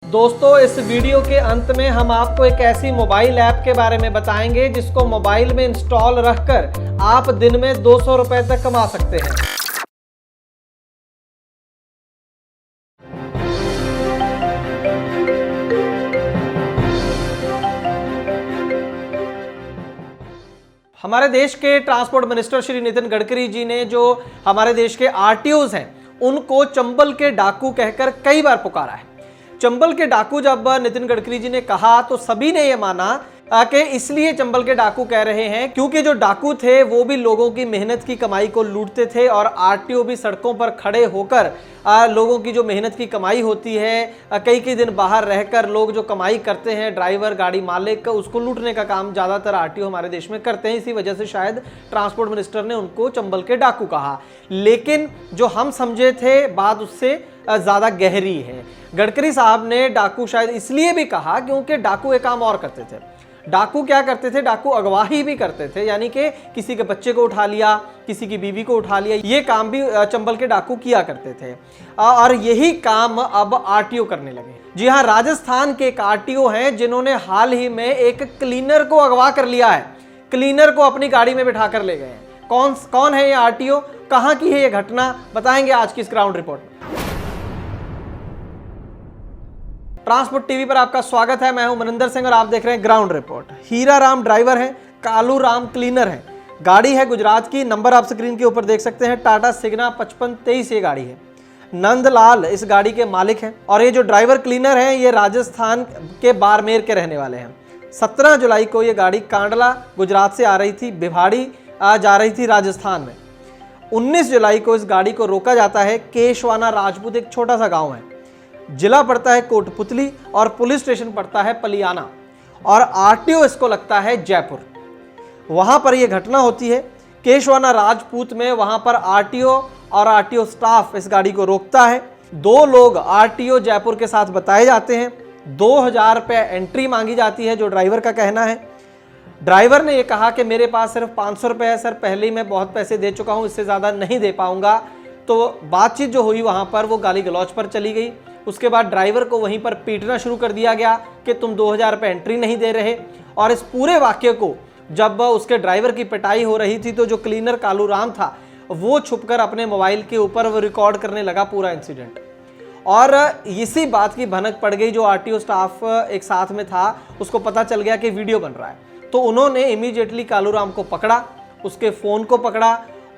दोस्तों, इस वीडियो के अंत में हम आपको एक ऐसी मोबाइल ऐप के बारे में बताएंगे जिसको मोबाइल में इंस्टॉल रखकर आप दिन में 200 रुपए तक कमा सकते हैं। हमारे देश के ट्रांसपोर्ट मिनिस्टर श्री नितिन गडकरी जी ने जो हमारे देश के आरटीओज हैं उनको चंबल के डाकू कहकर कई बार पुकारा है। चंबल के डाकू जब नितिन गडकरी जी ने कहा तो सभी ने यह माना कि इसलिए चंबल के डाकू कह रहे हैं क्योंकि जो डाकू थे वो भी लोगों की मेहनत की कमाई को लूटते थे और आरटीओ भी सड़कों पर खड़े होकर लोगों की जो मेहनत की कमाई होती है, कई कई दिन बाहर रहकर लोग जो कमाई करते हैं, ड्राइवर गाड़ी मालिक, उसको लूटने का काम ज़्यादातर आरटीओ हमारे देश में करते हैं। इसी वजह से शायद ट्रांसपोर्ट मिनिस्टर ने उनको चंबल के डाकू कहा, लेकिन जो हम समझे थे बात उससे ज़्यादा गहरी है। गडकरी साहब ने डाकू शायद इसलिए भी कहा क्योंकि डाकू एक काम और करते थे। डाकू क्या करते थे? डाकू अगवाही भी करते थे, यानी कि किसी के बच्चे को उठा लिया, किसी की बीवी को उठा लिया, ये काम भी चंबल के डाकू किया करते थे और यही काम अब आरटीओ करने लगे। जी हाँ, राजस्थान के एक आरटीओ हैं जिन्होंने हाल ही में एक क्लीनर को अगवा कर लिया है। क्लीनर को अपनी गाड़ी में बिठा कर ले गए हैं। कौन है ये आरटीओ, कहाँ की है ये घटना, बताएंगे आज की इस ग्राउंड रिपोर्ट में। ट्रांसपोर्ट टीवी पर आपका स्वागत है। मैं हूं मनिंदर सिंह और आप देख रहे हैं ग्राउंड रिपोर्ट। हीरा राम ड्राइवर है, कालू राम क्लीनर है। गाड़ी है गुजरात की, नंबर आप स्क्रीन के ऊपर देख सकते हैं, टाटा सिग्ना 5523 ये गाड़ी है। नंदलाल इस गाड़ी के मालिक हैं और ये जो ड्राइवर क्लीनर हैं ये राजस्थान के बाड़मेर के रहने वाले हैं। 17 जुलाई को ये गाड़ी कांडला गुजरात से आ रही थी, भिवाड़ी जा रही थी राजस्थान में। 19 जुलाई को इस गाड़ी को रोका जाता है। केशवाना राजपूत एक छोटा सा गाँव है, जिला पड़ता है कोटपुतली और पुलिस स्टेशन पड़ता है पलियाना और आरटीओ इसको लगता है जयपुर। वहां पर यह घटना होती है केशवाना राजपूत में। वहां पर आरटीओ और आरटीओ स्टाफ इस गाड़ी को रोकता है। 2 लोग आरटीओ जयपुर के साथ बताए जाते हैं। 2000 रुपये एंट्री मांगी जाती है, जो ड्राइवर का कहना है। ड्राइवर ने यह कहा कि मेरे पास सिर्फ 500 रुपये है सर, पहले ही मैं बहुत पैसे दे चुका हूं, इससे ज़्यादा नहीं दे पाऊंगा। तो बातचीत जो हुई वहां पर वो गाली गलौज पर चली गई। उसके बाद ड्राइवर को वहीं पर पीटना शुरू कर दिया गया कि तुम 2000 रुपये एंट्री नहीं दे रहे। और इस पूरे वाक्य को जब उसके ड्राइवर की पिटाई हो रही थी तो जो क्लीनर कालू राम था वो छुपकर अपने मोबाइल के ऊपर वो रिकॉर्ड करने लगा पूरा इंसिडेंट। और इसी बात की भनक पड़ गई, जो आरटीओ स्टाफ एक साथ में था उसको पता चल गया कि वीडियो बन रहा है, तो उन्होंने इमीडिएटली कालू राम को पकड़ा, उसके फ़ोन को पकड़ा,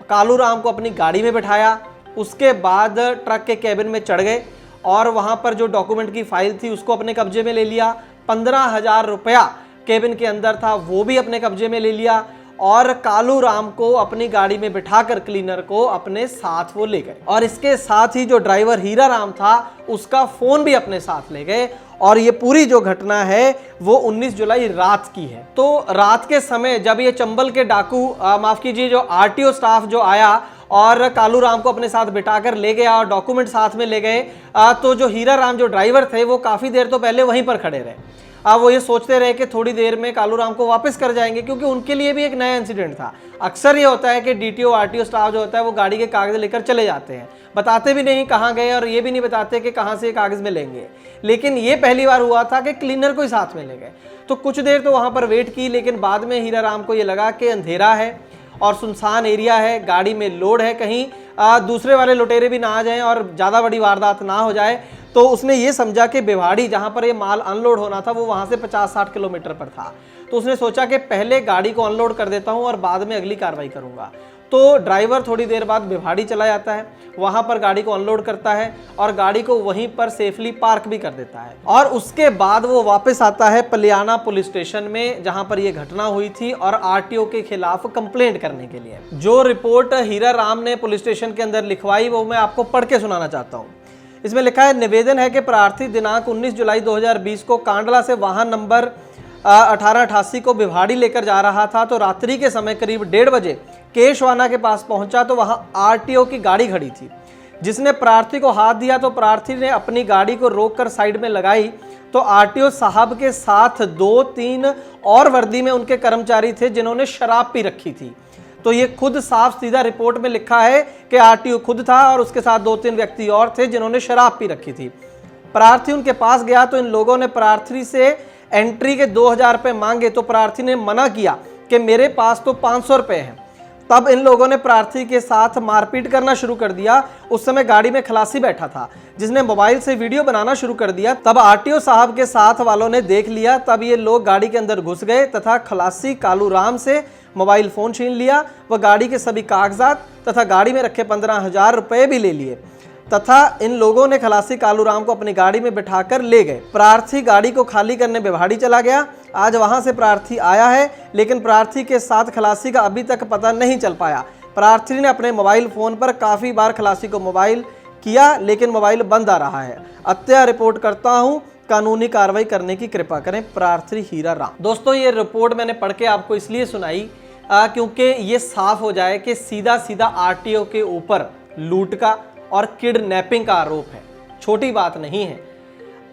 कालू राम को अपनी गाड़ी में बिठाया। उसके बाद ट्रक के कैबिन में चढ़ गए और वहां पर जो डॉक्यूमेंट की फाइल थी उसको अपने कब्जे में ले लिया। 15,000 रुपया केबिन के अंदर था, वो भी अपने कब्जे में ले लिया और कालू राम को अपनी गाड़ी में बिठाकर क्लीनर को अपने साथ वो ले गए। और इसके साथ ही जो ड्राइवर हीरा राम था उसका फोन भी अपने साथ ले गए। और ये पूरी जो घटना है वो 19 जुलाई रात की है। तो रात के समय जब ये चंबल के डाकू माफ कीजिए जो आरटीओ स्टाफ जो आया और कालू राम को अपने साथ बिठाकर ले गया और डॉक्यूमेंट साथ में ले गए, तो जो हीरा राम जो ड्राइवर थे वो काफ़ी देर तो पहले वहीं पर खड़े रहे। वो ये सोचते रहे कि थोड़ी देर में कालू राम को वापस कर जाएंगे, क्योंकि उनके लिए भी एक नया इंसिडेंट था। अक्सर ये होता है कि डीटीओ आरटीओ स्टाफ जो होता है वो गाड़ी के कागज़ लेकर चले जाते हैं, बताते भी नहीं कहाँ गए और ये भी नहीं बताते कि कहाँ से कागज़ में लेंगे। लेकिन ये पहली बार हुआ था कि क्लीनर को ही साथ में ले गए। तो कुछ देर तो वहाँ पर वेट की, लेकिन बाद में हीरा राम को ये लगा कि अंधेरा है और सुनसान एरिया है, गाड़ी में लोड है, कहीं दूसरे वाले लुटेरे भी ना आ जाएं और ज़्यादा बड़ी वारदात ना हो जाए। तो उसने ये समझा कि भिवाड़ी जहाँ पर ये माल अनलोड होना था वो वहाँ से 50-60 किलोमीटर पर था। तो उसने सोचा कि पहले गाड़ी को अनलोड कर देता हूँ और बाद में अगली कार्रवाई करूँगा। तो ड्राइवर थोड़ी देर बाद भिवाड़ी चला जाता है, वहाँ पर गाड़ी को अनलोड करता है और गाड़ी को वहीं पर सेफली पार्क भी कर देता है। और उसके बाद वो वापस आता है पलियाना पुलिस स्टेशन में जहाँ पर ये घटना हुई थी और आरटीओ के खिलाफ कंप्लेंट करने के लिए। जो रिपोर्ट हीरा राम ने पुलिस स्टेशन के अंदर लिखवाई वो मैं आपको पढ़ के सुनाना चाहता हूँ। इसमें लिखा है, निवेदन है कि प्रार्थी दिनांक 19 जुलाई 2020 को कांडला से वाहन नंबर 1888 को भिवाड़ी लेकर जा रहा था। तो रात्रि के समय करीब 1:30 बजे केशवाना के पास पहुंचा तो वहां आरटीओ की गाड़ी खड़ी थी। जिसने प्रार्थी को हाथ दिया तो प्रार्थी ने अपनी गाड़ी को रोककर साइड में लगाई। तो आरटीओ साहब के साथ 2-3 और वर्दी में उनके कर्मचारी थे जिन्होंने शराब पी रखी थी। तो ये खुद साफ सीधा रिपोर्ट में लिखा है कि आरटीओ खुद था और उसके साथ 2-3 व्यक्ति और थे जिन्होंने शराब पी रखी थी। प्रार्थी उनके पास गया तो इन लोगों ने प्रार्थी से एंट्री के 2000 रुपये मांगे तो प्रार्थी ने मना किया कि मेरे पास तो 500 रुपये हैं। तब इन लोगों ने प्रार्थी के साथ मारपीट करना शुरू कर दिया। उस समय गाड़ी में खलासी बैठा था जिसने मोबाइल से वीडियो बनाना शुरू कर दिया। तब आरटीओ साहब के साथ वालों ने देख लिया। तब ये लोग गाड़ी के अंदर घुस गए तथा खलासी कालू राम से मोबाइल फ़ोन छीन लिया व गाड़ी के सभी कागजात तथा गाड़ी में रखे 15,000 रुपये भी ले लिए तथा इन लोगों ने खलासी कालू राम को अपनी गाड़ी में बिठाकर ले गए। प्रार्थी गाड़ी को खाली करने बेवाड़ी चला गया। आज वहां से प्रार्थी आया है लेकिन प्रार्थी के साथ खलासी का अभी तक पता नहीं चल पाया। प्रार्थी ने अपने मोबाइल फ़ोन पर काफ़ी बार खलासी को मोबाइल किया लेकिन मोबाइल बंद आ रहा है। अत्या रिपोर्ट करता हूँ, कानूनी कार्रवाई करने की कृपा करें। प्रार्थी हीरा राम। दोस्तों ये रिपोर्ट मैंने पढ़ के आपको इसलिए सुनाई क्योंकि ये साफ हो जाए कि सीधा सीधा आरटीओ के ऊपर लूट का और किडनैपिंग का आरोप है। छोटी बात नहीं है।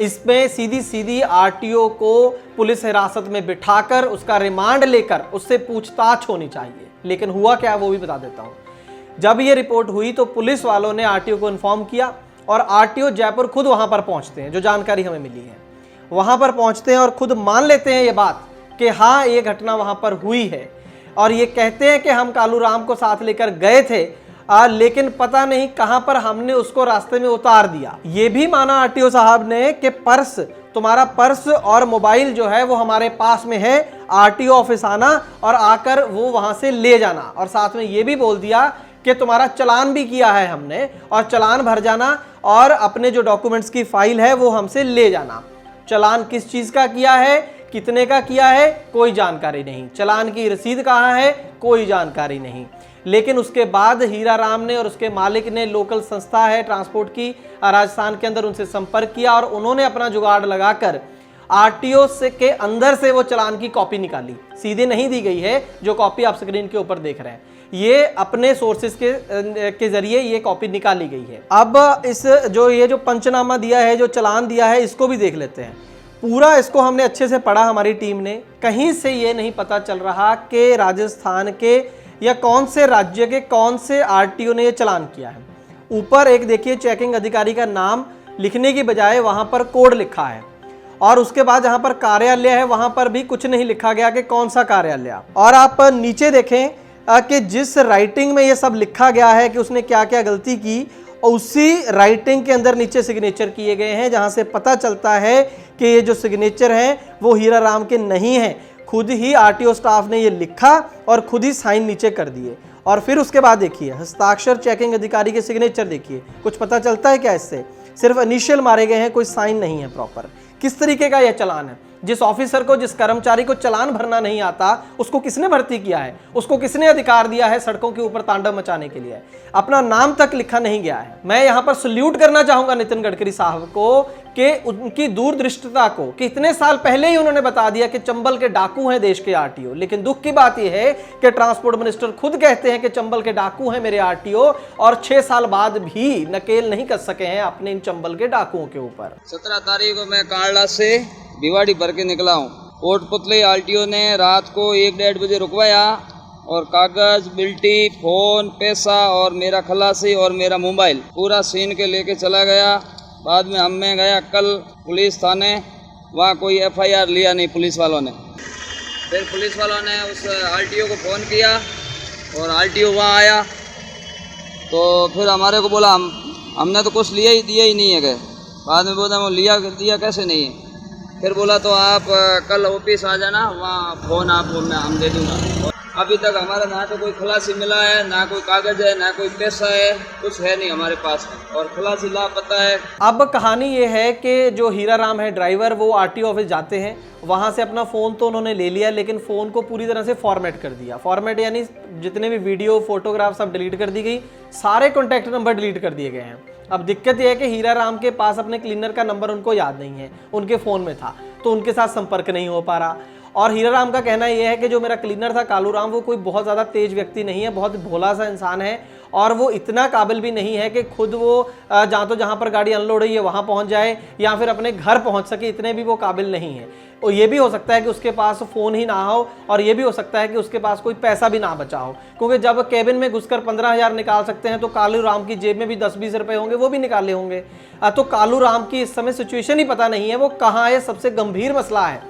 इसमें सीधी सीधी आरटीओ को पुलिस हिरासत में बिठाकर उसका रिमांड लेकर उससे पूछताछ होनी चाहिए। लेकिन हुआ क्या वो भी बता देता हूँ। जब ये रिपोर्ट हुई तो पुलिस वालों ने आरटीओ को इन्फॉर्म किया और आरटीओ जयपुर खुद वहाँ पर पहुँचते हैं। जो जानकारी हमें मिली है वहाँ पर पहुँचते हैं और खुद मान लेते हैं ये बात कि हाँ ये घटना वहाँ पर हुई है और ये कहते हैं कि हम कालू राम को साथ लेकर गए थे लेकिन पता नहीं कहां पर हमने उसको रास्ते में उतार दिया। ये भी माना आरटीओ साहब ने कि तुम्हारा पर्स और मोबाइल जो है वो हमारे पास में है, आरटीओ ऑफिस आना और आकर वो वहां से ले जाना। और साथ में ये भी बोल दिया कि तुम्हारा चालान भी किया है हमने और चालान भर जाना और अपने जो डॉक्यूमेंट्स की फाइल है वो हमसे ले जाना। चालान किस चीज का किया है, कितने का किया है, कोई जानकारी नहीं। चालान की रसीद कहाँ है, कोई जानकारी नहीं। लेकिन उसके बाद हीरा राम ने और उसके मालिक ने लोकल संस्था है ट्रांसपोर्ट की राजस्थान के अंदर उनसे संपर्क किया और उन्होंने अपना जुगाड़ लगाकर आरटीओ से के अंदर से वो चालान की कॉपी निकाली। सीधे नहीं दी गई है जो कॉपी आप स्क्रीन के ऊपर देख रहे हैं, ये अपने सोर्सेज के जरिए ये कॉपी निकाली गई है। अब इस जो पंचनामा दिया है, जो चालान दिया है, इसको भी देख लेते हैं। पूरा इसको हमने अच्छे से पढ़ा हमारी टीम ने। कहीं से ये नहीं पता चल रहा कि राजस्थान के या कौन से राज्य के कौन से आरटीओ ने ये चालान किया है। ऊपर एक देखिए चेकिंग अधिकारी का नाम लिखने की बजाय वहां पर कोड लिखा है और उसके बाद जहां पर कार्यालय है वहां पर भी कुछ नहीं लिखा गया कि कौन सा कार्यालय। और आप नीचे देखें कि जिस राइटिंग में ये सब लिखा गया है कि उसने क्या क्या गलती की, उसी राइटिंग के अंदर नीचे सिग्नेचर किए गए हैं, जहां से पता चलता है कि ये जो सिग्नेचर हैं वो हीरा राम के नहीं हैं। खुद ही आरटीओ स्टाफ ने ये लिखा और खुद ही साइन नीचे कर दिए। और फिर उसके बाद देखिए हस्ताक्षर चेकिंग अधिकारी के सिग्नेचर देखिए, कुछ पता चलता है क्या इससे? सिर्फ इनिशियल मारे गए हैं, कोई साइन नहीं है प्रॉपर। किस तरीके का यह चालान है? जिस ऑफिसर को, जिस कर्मचारी को चालान भरना नहीं आता, उसको किसने भर्ती किया है? उसको किसने अधिकार दिया है सड़कों के ऊपर तांडव मचाने के लिए? अपना नाम तक लिखा नहीं गया है। मैं यहां पर सल्यूट करना चाहूंगा नितिन गडकरी साहब को कि उनकी दूरदृष्टता को, कि इतने साल पहले ही उन्होंने बता दिया कि चंबल के डाकू हैं देश के आरटीओ। लेकिन दुख की बात यह है कि ट्रांसपोर्ट मिनिस्टर खुद कहते हैं कि चंबल के डाकू हैं मेरे आरटीओ, और 6 साल बाद भी नकेल नहीं कर सके हैं अपने इन चंबल के डाकुओं के ऊपर। 17 तारीख को मैं कांडला से भिवाड़ी भर के निकला हूँ। कोटपुतली आरटीओ ने रात को 1-1:30 बजे रुकवाया और कागज, बिल्टी, फोन, पैसा और मेरा खलासी और मेरा मोबाइल पूरा छीन के लेके चला गया। बाद में मैं गया कल पुलिस थाने, वहाँ कोई एफआईआर लिया नहीं पुलिस वालों ने। फिर पुलिस वालों ने उस आरटीओ को फ़ोन किया और आरटीओ वहाँ आया तो फिर हमारे को बोला हमने तो कुछ दिया ही नहीं है। बाद में बोला वो दिया कैसे नहीं है? फिर बोला तो आप कल ऑफिस आ जाना, वहाँ फ़ोन आपको हम दे दूँगा। अभी तक हमारा ना तो कोई खलासी मिला है, ना कोई कागज है, ना कोई पैसा है, कुछ है नहीं हमारे पास और खलासी लापता है। अब कहानी ये है कि जो हीरा राम है ड्राइवर, वो आरटीओ ऑफिस जाते हैं, वहाँ से अपना फ़ोन तो उन्होंने ले लिया लेकिन फ़ोन को पूरी तरह से फॉर्मेट कर दिया। फॉर्मेट यानी जितने भी वीडियो फोटोग्राफ सब डिलीट कर दी गई, सारे कॉन्टैक्ट नंबर डिलीट कर दिए गए हैं। अब दिक्कत यह है कि हीरा राम के पास अपने क्लीनर का नंबर उनको याद नहीं है, उनके फ़ोन में था तो उनके साथ संपर्क नहीं हो पा रहा। और हीरा राम का कहना यह है कि जो मेरा क्लीनर था कालू राम, वो कोई बहुत ज़्यादा तेज व्यक्ति नहीं है, बहुत भोला सा इंसान है और वो इतना काबिल भी नहीं है कि खुद वो जहाँ पर गाड़ी अनलोड हुई है वहाँ पहुँच जाए या फिर अपने घर पहुँच सके, इतने भी वो काबिल नहीं है। और ये भी हो सकता है कि उसके पास फ़ोन ही ना हो, और ये भी हो सकता है कि उसके पास कोई पैसा भी ना बचा हो, क्योंकि जब केबिन में घुसकर 15,000 निकाल सकते हैं तो कालू राम की जेब में भी 10-20 रुपए होंगे, वो भी निकाले होंगे। तो कालू राम की इस समय सिचुएशन ही पता नहीं है, वो कहाँ है, सबसे गंभीर मसला है।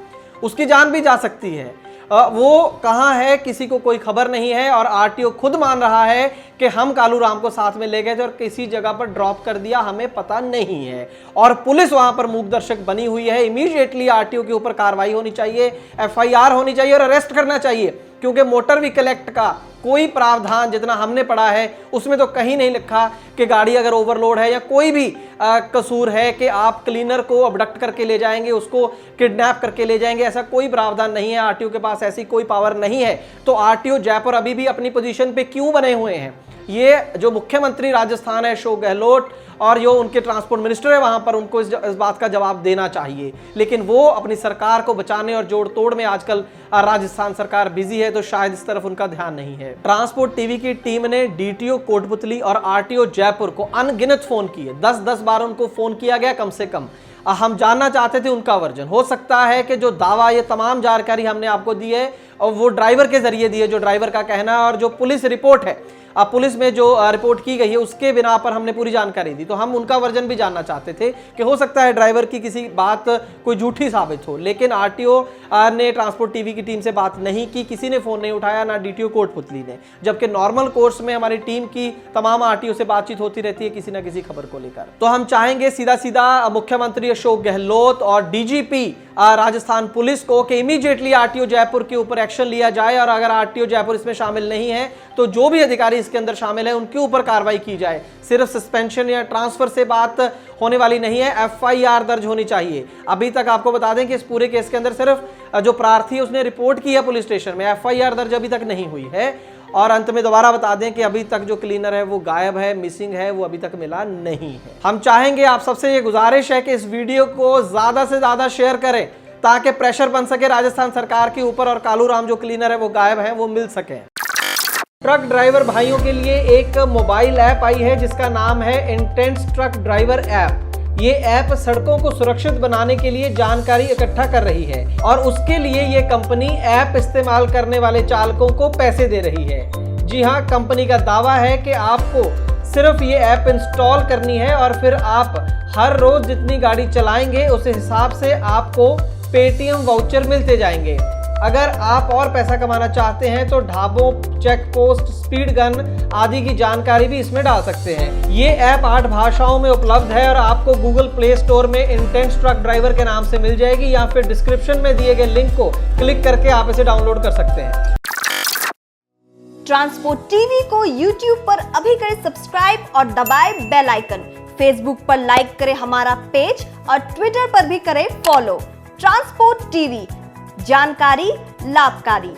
उसकी जान भी जा सकती है, वो कहाँ है किसी को कोई खबर नहीं है। और आरटीओ खुद मान रहा है कि हम कालू राम को साथ में ले गए थे और किसी जगह पर ड्रॉप कर दिया, हमें पता नहीं है। और पुलिस वहां पर मूक दर्शक बनी हुई है। इमीडिएटली आरटीओ के ऊपर कार्रवाई होनी चाहिए, एफआईआर होनी चाहिए और अरेस्ट करना चाहिए, क्योंकि मोटर व्हीकल एक्ट का कोई प्रावधान जितना हमने पढ़ा है उसमें तो कहीं नहीं लिखा कि गाड़ी अगर ओवरलोड है या कोई भी कसूर है कि आप क्लीनर को अबडक्ट करके ले जाएंगे, उसको किडनैप करके ले जाएंगे। ऐसा कोई प्रावधान नहीं है, आरटीओ के पास ऐसी कोई पावर नहीं है। तो आरटीओ जयपुर अभी भी अपनी पोजीशन पे क्यों बने हुए हैं? ये जो मुख्यमंत्री राजस्थान है अशोक गहलोत और जो उनके ट्रांसपोर्ट मिनिस्टर है वहां पर, उनको इस बात का जवाब देना चाहिए। लेकिन वो अपनी सरकार को बचाने और जोड़ तोड़ में आजकल राजस्थान सरकार बिजी है, तो शायद इस तरफ उनका ध्यान नहीं है। ट्रांसपोर्ट टीवी की टीम ने डीटीओ कोटपुतली और आरटीओ जयपुर को अनगिनत फोन किए, 10-10 बार उनको फोन किया गया कम से कम। हम जानना चाहते थे उनका वर्जन। हो सकता है कि जो दावा, ये तमाम जानकारी हमने आपको दी है और वो ड्राइवर के जरिए दी है, जो ड्राइवर का कहना है, और जो पुलिस रिपोर्ट है, पुलिस में जो रिपोर्ट की गई है उसके बिना पर हमने पूरी जानकारी दी। तो हम उनका वर्जन भी जानना चाहते थे कि हो सकता है ड्राइवर की किसी बात कोई झूठी साबित हो। लेकिन आरटीओ ने ट्रांसपोर्ट टीवी की टीम से बात नहीं की, किसी ने फोन नहीं उठाया, ना डीटीओ कोटपुतली ने। जबकि नॉर्मल कोर्स में हमारी टीम की तमाम आरटीओ से बातचीत होती रहती है किसी ना किसी खबर को लेकर। तो हम चाहेंगे सीधा सीधा मुख्यमंत्री अशोक गहलोत और डीजीपी राजस्थान पुलिस को कि इमीडिएटली आरटीओ जयपुर के ऊपर एक्शन लिया जाए, और अगर आरटीओ जयपुर इसमें शामिल नहीं है तो जो भी अधिकारी इसके अंदर शामिल है उनके ऊपर कार्रवाई की जाए। सिर्फ सस्पेंशन या ट्रांसफर से बात होने वाली नहीं है, एफआईआर दर्ज होनी चाहिए। अभी तक आपको बता दें कि इस पूरे केस के अंदर सिर्फ जो प्रार्थी है उसने रिपोर्ट की है पुलिस स्टेशन में, एफआईआर दर्ज अभी तक नहीं हुई है। और अंत में दोबारा बता दें कि अभी तक जो क्लीनर है वो गायब है, मिसिंग है, वो अभी तक मिला नहीं है। हम चाहेंगे, आप सबसे ये गुजारिश है कि इस वीडियो को ज्यादा से ज्यादा शेयर करें ताकि प्रेशर बन सके राजस्थान सरकार के ऊपर और कालू राम जो क्लीनर है वो गायब है, वो मिल सके। ट्रक ड्राइवर भाइयों के लिए एक मोबाइल ऐप आई है जिसका नाम है इंटेंस ट्रक ड्राइवर ऐप। ये ऐप सड़कों को सुरक्षित बनाने के लिए जानकारी इकट्ठा कर रही है और उसके लिए ये कंपनी ऐप इस्तेमाल करने वाले चालकों को पैसे दे रही है। जी हाँ, कंपनी का दावा है कि आपको सिर्फ ये ऐप इंस्टॉल करनी है और फिर आप हर रोज जितनी गाड़ी चलाएंगे उस हिसाब से आपको पेटीएम वाउचर मिलते जाएंगे। अगर आप और पैसा कमाना चाहते हैं तो ढाबों, चेक पोस्ट, स्पीड गन आदि की जानकारी भी इसमें डाल सकते हैं। ये ऐप 8 भाषाओं में उपलब्ध है और आपको गूगल प्ले स्टोर में इंटेंस ट्रक ड्राइवर के नाम से मिल जाएगी, या फिर डिस्क्रिप्शन में दिए गए लिंक को क्लिक करके आप इसे डाउनलोड कर सकते हैं। ट्रांसपोर्ट टीवी को यूट्यूब पर अभी करें सब्सक्राइब और दबाएं बेल आइकन। फेसबुक पर लाइक करें हमारा पेज और ट्विटर पर भी करें फॉलो। ट्रांसपोर्ट टीवी, जानकारी लाभकारी।